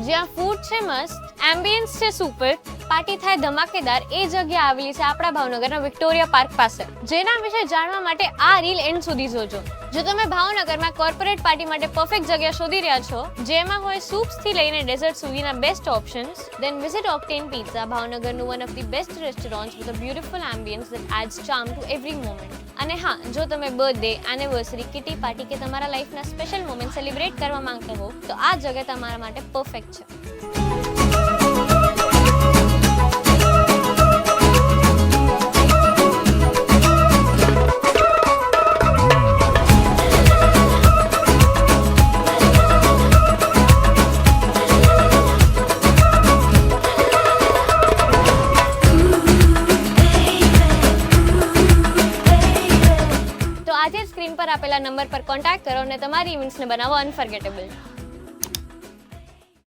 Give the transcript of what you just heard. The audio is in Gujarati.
જ્યાં ફૂડ છે મસ્ત, એમ્બિયન્સ છે સુપર, પાર્ટી થાય ધમાકેદાર, એ જગ્યા આવેલી છે આપણા ભાવનગરના વિક્ટોરિયા પાર્ક પાસે. જેના વિશે જાણવા માટે આ રીલ એન્ડ સુધી જોજો. જો તમે ભાવનગરમાં કોર્પોરેટ પાર્ટી માટે પરફેક્ટ જગ્યા શોધી રહ્યા છો, જેમાં હોય સૂપ્સ થી લઈને ડેઝર્ટ સુધીના best options, then visit Octane Pizza, ભાવનગરનું one of the best restaurants with a beautiful ambience that adds charm to every moment. અને હા, જો તમે બર્થડે, એનિવર્સરી, કિટી પાર્ટી કે તમારા લાઈફના સ્પેશિયલ મોમેન્ટ સેલિબ્રેટ કરવા માંગતા હો તો આ જગ્યા તમારા માટે પરફેક્ટ છે. આજે સ્ક્રીન પર આપેલા નંબર પર કોન્ટેક્ટ કરો અને તમારી ઇવેન્ટ્સને બનાવો અનફર્ગેટેબલ.